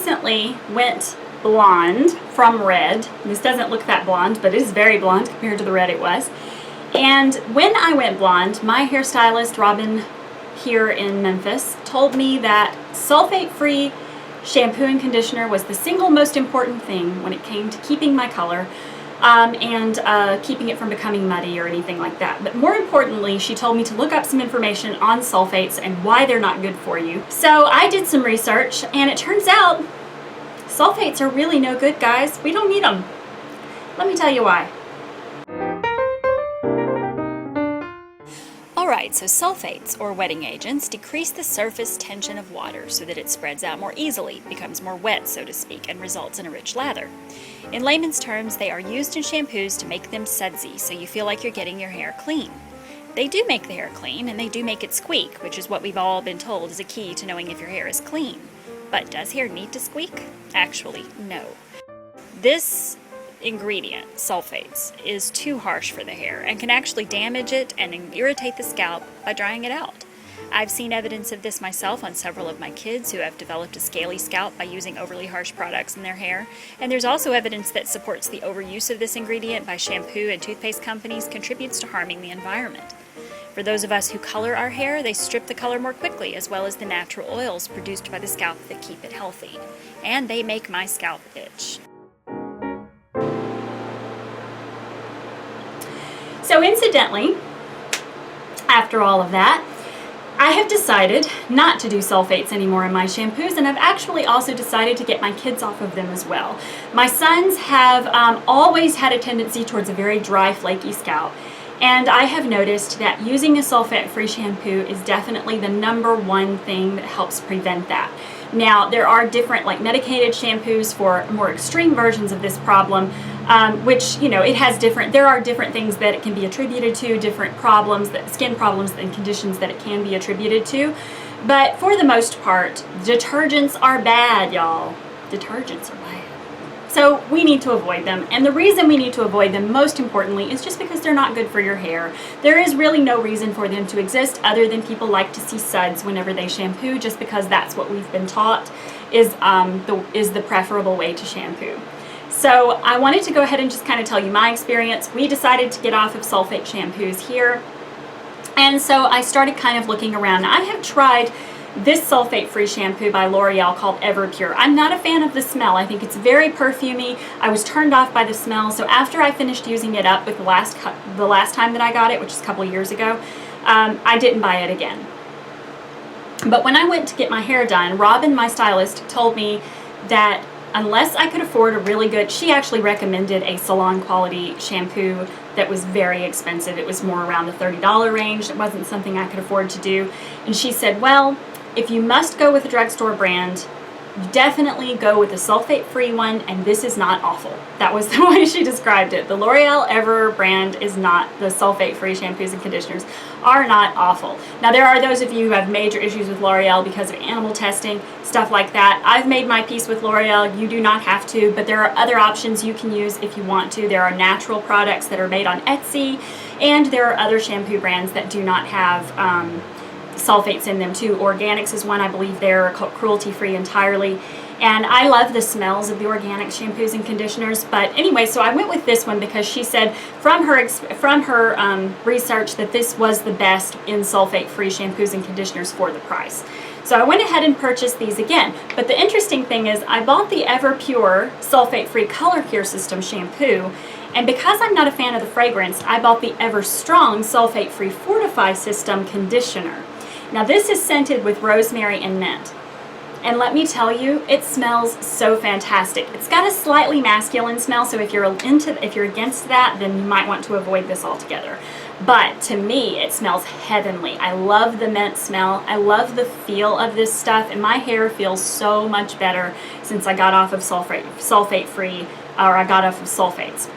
recently went blonde from red. This doesn't look that blonde, but it is very blonde compared to the red it was. And when I went blonde, my hairstylist, Robin, here in Memphis, told me that sulfate-free shampoo and conditioner was the single most important thing when it came to keeping my color and keeping it from becoming muddy or anything like that. But more importantly, she told me to look up some information on sulfates and why they're not good for you. So I did some research, and it turns out sulfates are really no good, guys. We don't need them. Let me tell you why. Alright, so sulfates, or wetting agents, decrease the surface tension of water so that it spreads out more easily, becomes more wet, so to speak, and results in a rich lather. In layman's terms, they are used in shampoos to make them sudsy, so you feel like you're getting your hair clean. They do make the hair clean, and they do make it squeak, which is what we've all been told is a key to knowing if your hair is clean. But does hair need to squeak? Actually, no. This ingredient, sulfates, is too harsh for the hair and can actually damage it and irritate the scalp by drying it out. I've seen evidence of this myself on several of my kids who have developed a scaly scalp by using overly harsh products in their hair, and there's also evidence that supports the overuse of this ingredient by shampoo and toothpaste companies contributes to harming the environment. For those of us who color our hair, they strip the color more quickly, as well as the natural oils produced by the scalp that keep it healthy. And they make my scalp itch. So incidentally, after all of that, I have decided not to do sulfates anymore in my shampoos, and I've actually also decided to get my kids off of them as well. My sons have always had a tendency towards a very dry, flaky scalp, and I have noticed that using a sulfate-free shampoo is definitely the #1 thing that helps prevent that. Now, there are different medicated shampoos for more extreme versions of this problem, which, there are different things that it can be attributed to, different problems, skin problems and conditions that it can be attributed to. But for the most part, detergents are bad, y'all. Detergents are bad. So we need to avoid them. And the reason we need to avoid them, most importantly, is just because they're not good for your hair. There is really no reason for them to exist other than people like to see suds whenever they shampoo, just because that's what we've been taught is the preferable way to shampoo. So I wanted to go ahead and just kind of tell you my experience. We decided to get off of sulfate shampoos here. And so I started kind of looking around. I have tried this sulfate-free shampoo by L'Oreal called Everpure. I'm not a fan of the smell. I think it's very perfumey. I was turned off by the smell. So after I finished using it up with the last time that I got it, which is a couple of years ago, I didn't buy it again. But when I went to get my hair done, Robin, my stylist, told me that unless I could afford a really good, she actually recommended a salon quality shampoo that was very expensive. It was more around the $30 range. It wasn't something I could afford to do. And she said, well, if you must go with a drugstore brand, definitely go with a sulfate-free one, and this is not awful. That was the way she described it. The L'Oreal Ever brand is not, the sulfate-free shampoos and conditioners are not awful. Now, there are those of you who have major issues with L'Oreal because of animal testing, stuff like that. I've made my peace with L'Oreal. You do not have to, but there are other options you can use if you want to. There are natural products that are made on Etsy, and there are other shampoo brands that do not have sulfates in them too. Organics is one, I believe they're cruelty-free entirely, and I love the smells of the organic shampoos and conditioners. But anyway, so I went with this one because she said from her research that this was the best in sulfate-free shampoos and conditioners for the price. So I went ahead and purchased these again. But the interesting thing is I bought the Everpure sulfate-free Color Care System shampoo, and because I'm not a fan of the fragrance, I bought the Ever Strong sulfate-free Fortify System conditioner. Now this is scented with rosemary and mint, and let me tell you, it smells so fantastic. It's got a slightly masculine smell, so if you're against that, then you might want to avoid this altogether. But to me, it smells heavenly. I love the mint smell. I love the feel of this stuff, and my hair feels so much better since I got off of sulfate-free, or I got off of sulfates.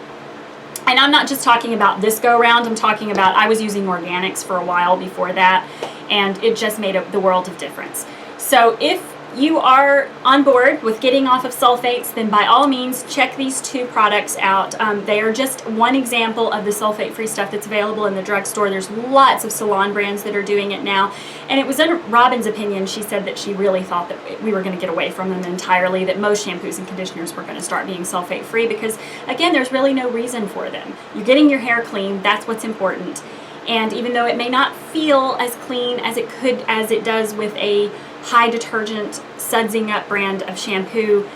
And I'm not just talking about this go around, I'm talking about, I was using organics for a while before that, and it just made the world of difference. So if you are on board with getting off of sulfates, then by all means check these two products out. They are just one example of the sulfate-free stuff that's available in the drugstore. There's lots of salon brands that are doing it now, and it was in Robin's opinion. She said that she really thought that we were going to get away from them entirely, that most shampoos and conditioners were going to start being sulfate-free because, again, there's really no reason for them. You're getting your hair clean. That's what's important. And even though it may not feel as clean as it does with a high detergent sudsing up brand of shampoo,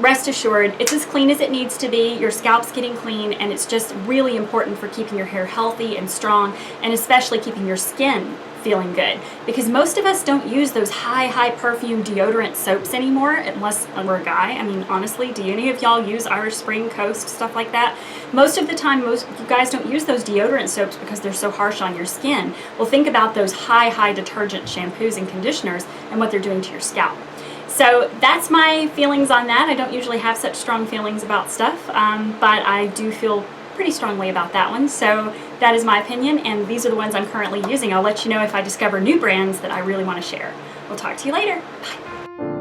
rest assured it's as clean as it needs to be. Your scalp's getting clean, and it's just really important for keeping your hair healthy and strong, and especially keeping your skin feeling good, because most of us don't use those high perfume deodorant soaps anymore unless we're a guy. I mean, honestly, do any of y'all use Irish Spring, Coast, stuff like that? Most of the time, most you guys don't use those deodorant soaps because they're so harsh on your skin. Well, think about those high detergent shampoos and conditioners and what they're doing to your scalp. So that's my feelings on that. I don't usually have such strong feelings about stuff, but I do feel pretty strongly about that one. So that is my opinion, and these are the ones I'm currently using. I'll let you know if I discover new brands that I really want to share. We'll talk to you later. Bye.